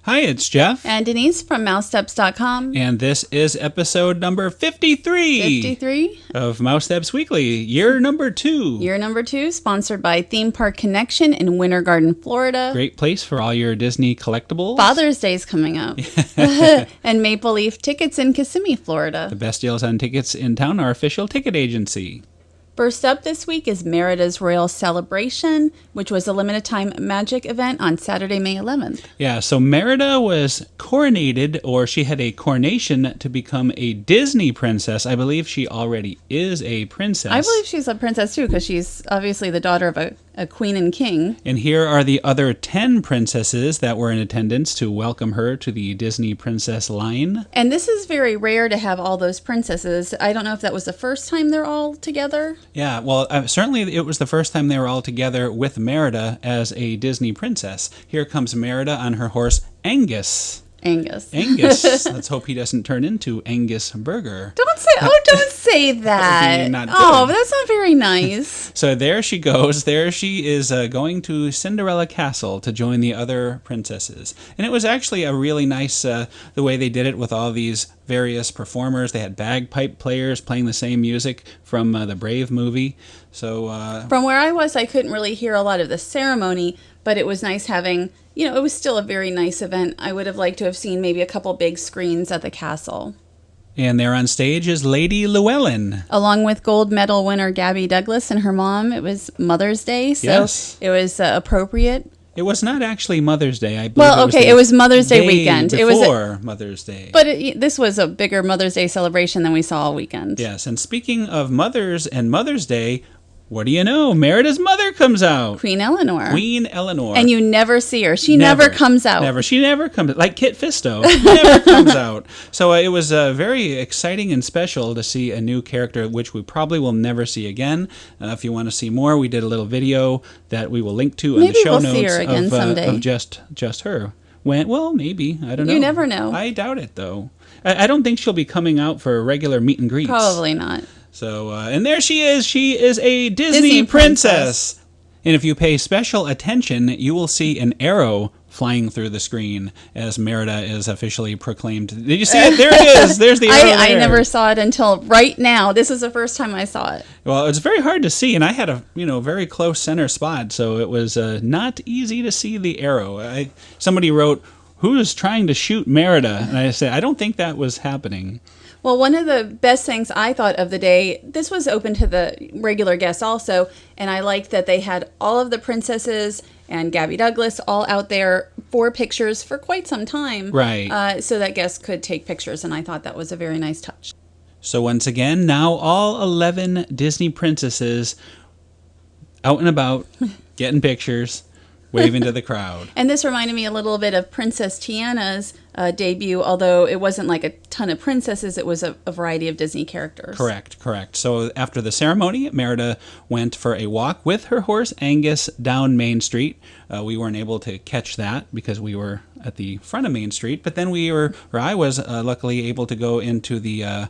Hi, it's Jeff. And Denise from MouseSteps.com. And this is episode number 53. 53? Of MouseSteps Weekly, year number 2. Year number 2, sponsored by Theme Park Connection in Winter Garden, Florida. Great place for all your Disney collectibles. Father's Day's coming up. And Maple Leaf Tickets in Kissimmee, Florida. The best deals on tickets in town, our official ticket agency. First up this week is Merida's Royal Celebration, which was a limited time magic event on Saturday, May 11th. Yeah, so Merida was coronated, or she had a coronation to become a Disney princess. I believe she already is a princess. I believe she's a princess too, because she's obviously the daughter of a queen and king. And here are the other 10 princesses that were in attendance to welcome her to the Disney princess line. And this is very rare to have all those princesses. I don't know if that was the first time they're all together. Yeah, well, certainly it was the first time they were all together with Merida as a Disney princess. Here comes Merida on her horse, Angus. Angus. Let's hope he doesn't turn into Angus Burger. Don't say that. That that's not very nice. So there she goes. There she is going to Cinderella Castle to join the other princesses. And it was actually a really nice, the way they did it with all these various performers. They had bagpipe players playing the same music from the Brave movie. So from where I was, I couldn't really hear a lot of the ceremony, but it was nice having, it was still a very nice event. I would have liked to have seen maybe a couple big screens at the castle. And there on stage is Lady Llewellyn. Along with gold medal winner Gabby Douglas and her mom. It was Mother's Day, so yes. It was appropriate. It was not actually Mother's Day, I believe. Well, it was Mother's Day weekend. Before it was Mother's Day. But this was a bigger Mother's Day celebration than we saw all weekend. Yes, and speaking of mothers and Mother's Day, what do you know? Merida's mother comes out. Queen Eleanor. And you never see her. She never comes out. Never. She never comes. Like Kit Fisto. Never comes out. So it was very exciting and special to see a new character, which we probably will never see again. If you want to see more, we did a little video that we will link to in the show notes see her again someday. Of just her. Well, maybe. I don't know. You never know. I doubt it, though. I don't think she'll be coming out for regular meet and greets. Probably not. So, and there she is. She is a Disney princess. And if you pay special attention, you will see an arrow flying through the screen as Merida is officially proclaimed. Did you see it? There it is. There's the arrow. I never saw it until right now. This is the first time I saw it. Well, it's very hard to see, and I had a very close center spot, so it was not easy to see the arrow. Somebody wrote, "Who's trying to shoot Merida?" And I said, I don't think that was happening. Well, one of the best things I thought of the day, this was open to the regular guests also, and I liked that they had all of the princesses and Gabby Douglas all out there for pictures for quite some time. Right. So that guests could take pictures, and I thought that was a very nice touch. So once again, now all 11 Disney princesses out and about, getting pictures, waving to the crowd. And this reminded me a little bit of Princess Tiana's debut, although it wasn't like a ton of princesses, it was a variety of Disney characters. Correct. So after the ceremony, Merida went for a walk with her horse Angus down Main Street. We weren't able to catch that because we were at the front of Main Street, but then I was luckily able to go into the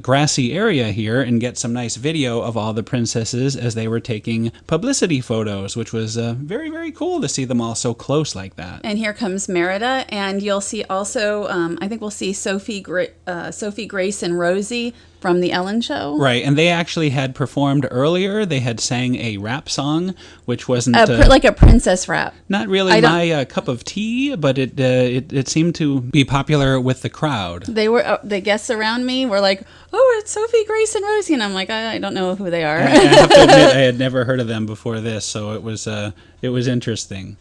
grassy area here and get some nice video of all the princesses as they were taking publicity photos, which was very, very cool to see them all so close like that. And here comes Merida, and you'll see also, I think we'll see Sophie Grace and Rosie from the Ellen Show. Right, and they actually had performed earlier. They had sang a rap song, which wasn't like a princess rap. Not really my cup of tea, but it seemed to be popular with the crowd. They were the guests around me were like, "Oh, it's Sophie Grace and Rosie," and I'm like, I don't know who they are. I have to admit, I had never heard of them before this, so it was interesting.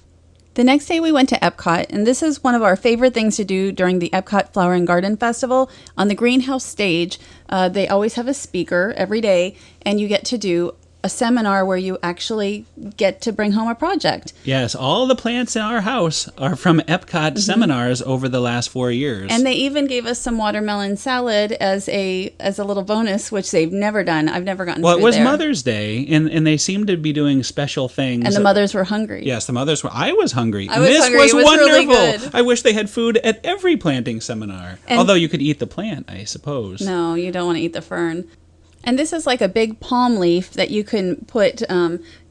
The next day we went to Epcot, and this is one of our favorite things to do during the Epcot Flower and Garden Festival. On the greenhouse stage, they always have a speaker every day, and you get to do a seminar where you actually get to bring home a project. Yes, all the plants in our house are from Epcot seminars over the last 4 years. And they even gave us some watermelon salad as a little bonus, which they've never done. I've never gotten Well, it was there. Mother's Day, and they seemed to be doing special things. And the mothers were hungry. Yes, the mothers were. I was hungry. This was it was wonderful. really good. I wish they had food at every planting seminar. Although you could eat the plant, I suppose. No, you don't want to eat the fern. And this is like a big palm leaf that you can put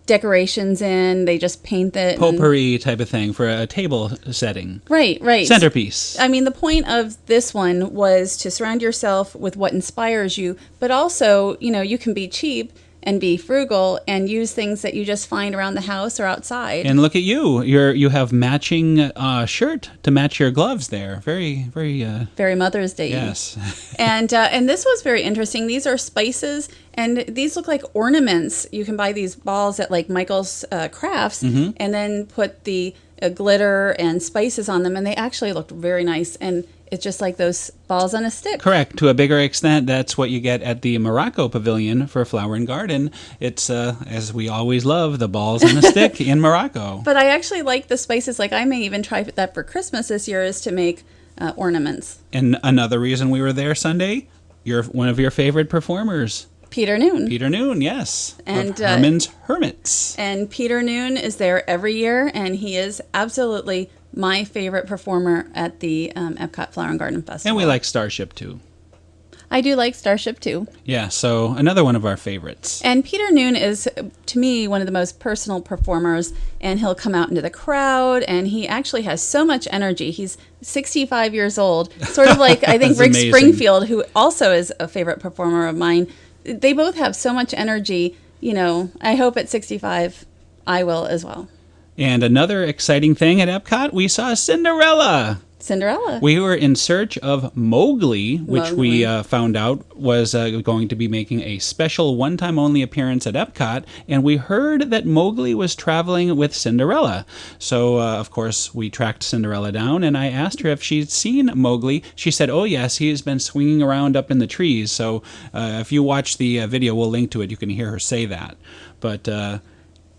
decorations in. They just paint it. Potpourri type of thing for a table setting. Right. Centerpiece. I mean, the point of this one was to surround yourself with what inspires you, but also, you can be cheap and be frugal and use things that you just find around the house or outside. And look at you. You have matching shirt to match your gloves there. Very, very... Very Mother's Day. yes. And this was very interesting. These are spices, and these look like ornaments. You can buy these balls at like Michael's Crafts, and then put the glitter and spices on them, and they actually looked very nice. And it's just like those balls on a stick. Correct. To a bigger extent, that's what you get at the Morocco Pavilion for Flower and Garden. It's, as we always love, the balls on a stick in Morocco. But I actually like the spices. Like I may even try that for Christmas this year, is to make ornaments. And another reason we were there Sunday, you're one of your favorite performers. Peter Noon. Peter Noon, yes. And of Herman's Hermits. And Peter Noon is there every year, and he is absolutely my favorite performer at the Epcot Flower and Garden Festival. And we like Starship too. I do like Starship too. Yeah, so another one of our favorites. And Peter Noon is, to me, one of the most personal performers, and he'll come out into the crowd, and he actually has so much energy. He's 65 years old, sort of like, I think, Rick amazing. Springfield, who also is a favorite performer of mine. They both have so much energy. I hope at 65 I will as well. And another exciting thing at Epcot, we saw Cinderella. Cinderella. We were in search of Mowgli, which Mowgli. we found out was going to be making a special one-time only appearance at Epcot, and we heard that Mowgli was traveling with Cinderella. So, of course, we tracked Cinderella down, and I asked her if she'd seen Mowgli. She said, oh, yes, he has been swinging around up in the trees. So if you watch the video, we'll link to it. You can hear her say that. But...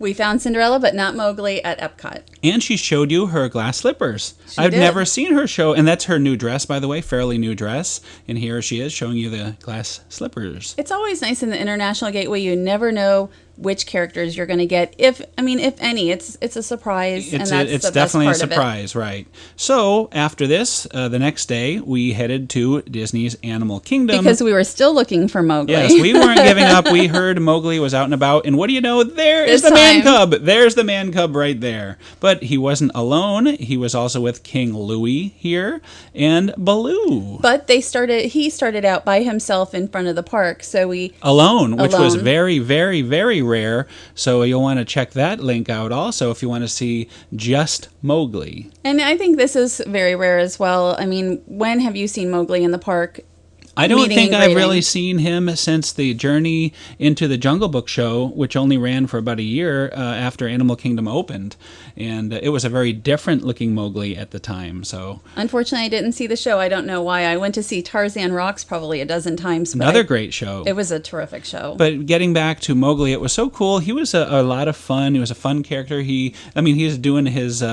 we found Cinderella, but not Mowgli at Epcot. and she showed you her glass slippers. I've did. never seen her show, and that's her new dress, by the way, fairly new dress. And here she is showing you the glass slippers. It's always nice in the International Gateway. You never know which characters you're going to get. If any, it's a surprise, and that's It's the definitely a best part of it. surprise, right? So after this, the next day, we headed to Disney's Animal Kingdom. Because we were still looking for Mowgli. Yes, we weren't giving up. We heard Mowgli was out and about, and what do you know? There is This the man time. cub. There's the man cub right there. But he wasn't alone. He was also with King Louie here and Baloo. But he started out by himself in front of the park, so we Alone, which was Alone. very, very, very rare. So you'll want to check that link out also if you want to see just Mowgli. and I think this is very rare as well. I mean, when have you seen Mowgli in the park? I don't Meeting think and I've greeting. really seen him since the Journey into the Jungle Book show, which only ran for about a year after Animal Kingdom opened. And it was a very different looking Mowgli at the time. So Unfortunately, I didn't see the show. I don't know why. I went to see Tarzan Rocks probably a dozen times. But another great show. It was a terrific show. But getting back to Mowgli, it was so cool. He was a lot of fun. He was a fun character. He's doing his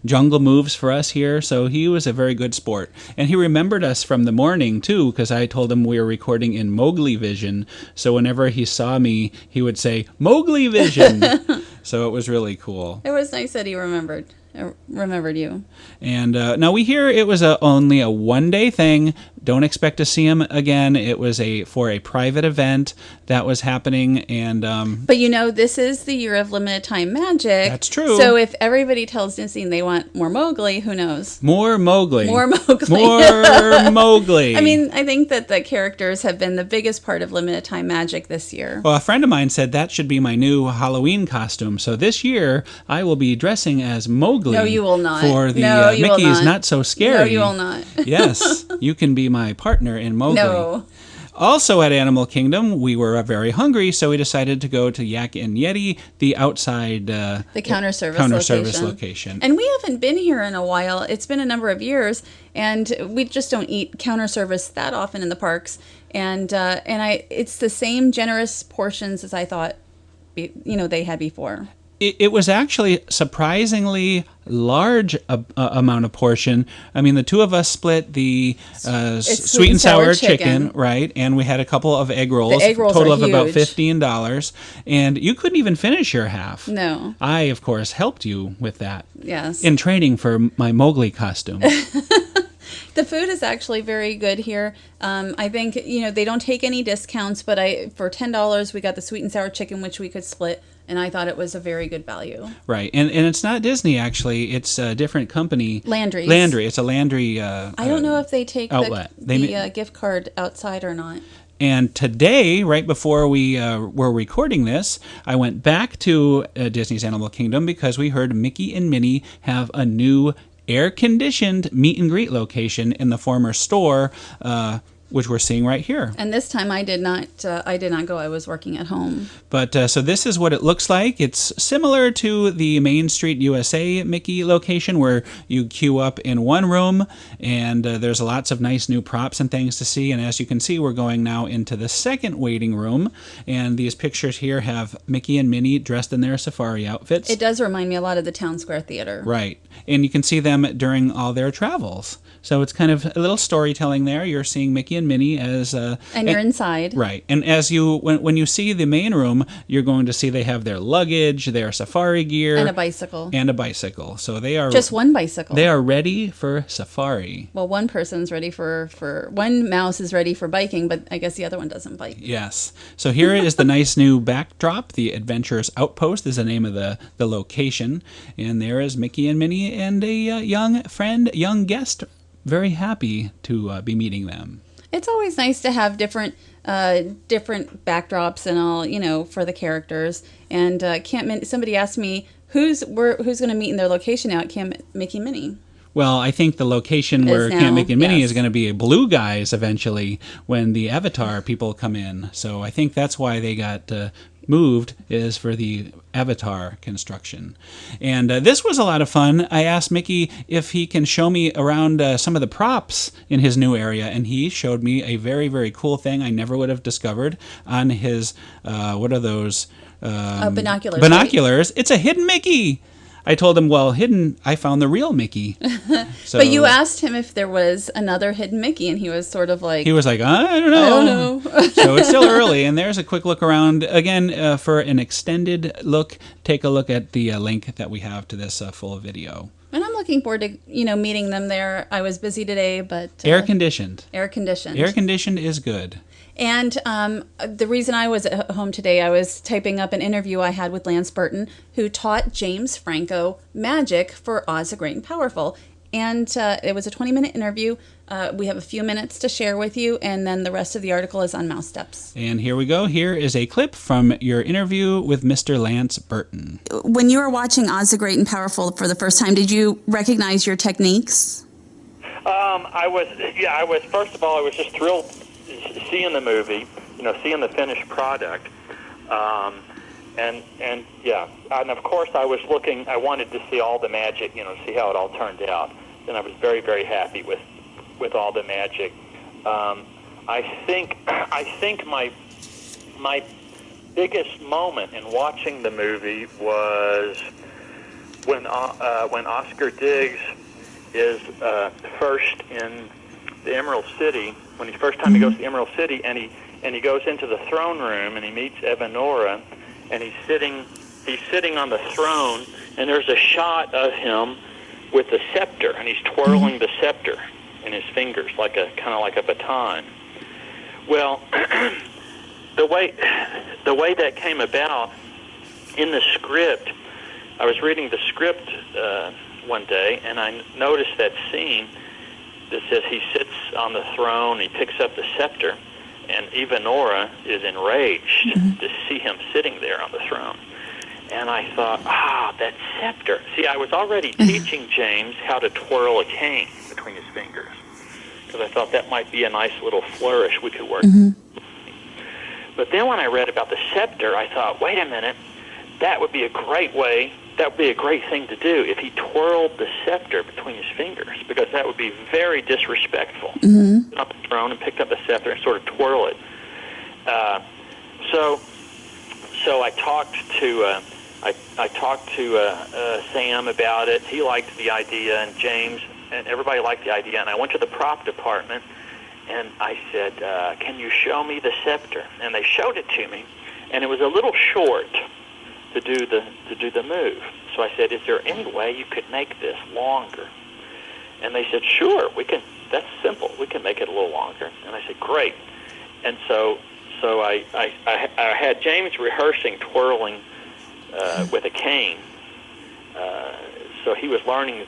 jungle moves for us here, so he was a very good sport. And he remembered us from the morning, too, because I told him we were recording in Mowgli Vision. So whenever he saw me, he would say, Mowgli Vision. So it was really cool. It was nice that he remembered you. And now we hear it was only a one-day thing. Don't expect to see him again. It was for a private event that was happening, and But this is the year of limited time magic. That's true. So if everybody tells Disney they want more Mowgli, who knows? more Mowgli. More Mowgli. More Mowgli. I mean, I think that the characters have been the biggest part of limited time magic this year. Well, a friend of mine said that should be my new Halloween costume. So this year, I will be dressing as Mowgli. No, you will not. For the No, you will Mickey's not. Not So Scary. No, you will not. Yes, you can be my partner in Mowgli. No. Also at Animal Kingdom, we were very hungry, so we decided to go to Yak and Yeti, the outside The counter service location. And we haven't been here in a while. It's been a number of years, and we just don't eat counter service that often in the parks. And it's the same generous portions as I thought, they had before. It was actually surprisingly large amount of portion. I mean, the two of us split the sweet and sour chicken, right? And we had a couple of egg rolls, The egg rolls total are of about huge. $15. And you couldn't even finish your half. No. I, of course, helped you with that. Yes. In training for my Mowgli costume. The food is actually very good here. I think, they don't take any discounts, but for $10 we got the sweet and sour chicken, which we could split, and I thought it was a very good value. Right, and it's not Disney actually; it's a different company. Landry's. Landry. It's a Landry. I don't know if they take outlet. the gift card outside or not. And today, right before we were recording this, I went back to Disney's Animal Kingdom because we heard Mickey and Minnie have a new air-conditioned meet and greet location in the former store, which we're seeing right here. And this time I did not go. I was working at home. But so this is what it looks like. It's similar to the Main Street USA Mickey location where you queue up in one room and there's lots of nice new props and things to see. And as you can see, we're going now into the second waiting room. And these pictures here have Mickey and Minnie dressed in their safari outfits. It does remind me a lot of the Town Square Theater. Right. And you can see them during all their travels. So it's kind of a little storytelling there. You're seeing Mickey and Minnie as... and you're inside. Right. And as when you see the main room, you're going to see they have their luggage, their safari gear. And a bicycle. So they are... Just one bicycle. They are ready for safari. Well, one person's ready for one mouse is ready for biking, but I guess the other one doesn't bike. Yes. So here is the nice new backdrop. The Adventurers Outpost is the name of the location. And there is Mickey and Minnie and a young guest, very happy to be meeting them. It's always nice to have different backdrops and all, for the characters. And somebody asked me who's going to meet in their location now at Camp Mickey Minnie. Well, I think the location where Camp Mickey and Minnie is going to be a Blue Guys eventually when the Avatar people come in. So I think that's why they got moved, is for the Avatar construction. And this was a lot of fun. I asked Mickey if he can show me around some of the props in his new area, and he showed me a very, very cool thing I never would have discovered on his, what are those? Binoculars. Binoculars. Right? It's a hidden Mickey. I told him, well, I found the real Mickey. So, but you asked him if there was another hidden Mickey, and he was sort of like... He was like, I don't know. So it's still early, and there's a quick look around. Again, for an extended look, take a look at the link that we have to this full video. And I'm looking forward to, meeting them there. I was busy today, but... Air-conditioned. Air-conditioned. Air-conditioned is good. And the reason I was at home today, I was typing up an interview I had with Lance Burton, who taught James Franco magic for Oz the Great and Powerful. And it was a 20-minute interview. We have a few minutes to share with you, and then the rest of the article is on Mouse Steps. And here we go. Here is a clip from your interview with Mr. Lance Burton. When you were watching Oz the Great and Powerful for the first time, did you recognize your techniques? I was, first of all, I was just thrilled seeing the movie, seeing the finished product. And of course I wanted to see all the magic, see how it all turned out. And I was very, very happy with all the magic. I think my biggest moment in watching the movie was when Oscar Diggs is first in the Emerald City, when he first time he goes to the Emerald City, and he goes into the throne room and he meets Evanora, and he's sitting on the throne, and there's a shot of him with the scepter, and he's twirling the scepter in his fingers kind of like a baton. Well, the way that came about in the script, I was reading the script one day, and I noticed that scene that says he sits on the throne, he picks up the scepter, and Evanora is enraged to see him sitting there on the throne. And I thought, that scepter. See, I was already teaching James how to twirl a cane between his fingers, because I thought that might be a nice little flourish we could work. But then when I read about the scepter, I thought, wait a minute, that would be a great thing to do if he twirled the scepter between his fingers, because that would be very disrespectful. Sit on the throne and pick up the scepter and sort of twirl it. So I talked to Sam about it. He liked the idea, and James, and everybody liked the idea. And I went to the prop department, and I said, "Can you show me the scepter?" And they showed it to me, and it was a little short to do the move. So I said, "Is there any way you could make this longer?" And they said, "Sure, we can. That's simple. We can make it a little longer." And I said, "Great." And so I had James rehearsing twirling with a cane. So he was learning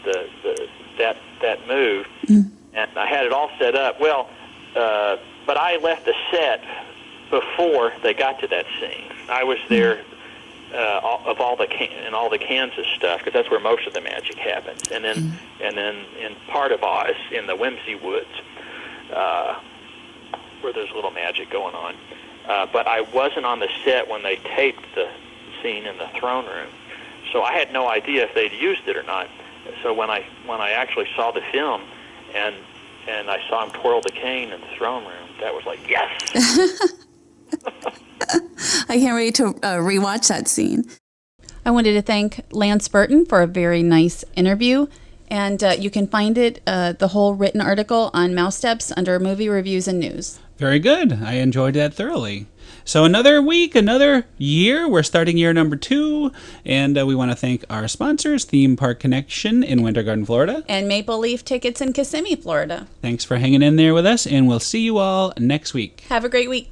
that move, and I had it all set up. Well, but I left the set before they got to that scene. I was there of all the Kansas stuff, because that's where most of the magic happens, and then in part of Oz, in the Whimsy Woods, where there's a little magic going on. But I wasn't on the set when they taped the scene in the throne room, so I had no idea if they'd used it or not. So when I actually saw the film and I saw him twirl the cane in the throne room, that was like, yes. I can't wait to rewatch that scene. I wanted to thank Lance Burton for a very nice interview. And you can find it, the whole written article, on Mouse Steps under Movie Reviews and News. Very good. I enjoyed that thoroughly. So another week, another year. We're starting year number 2. And we want to thank our sponsors, Theme Park Connection in Winter Garden, Florida. And Maple Leaf Tickets in Kissimmee, Florida. Thanks for hanging in there with us, and we'll see you all next week. Have a great week.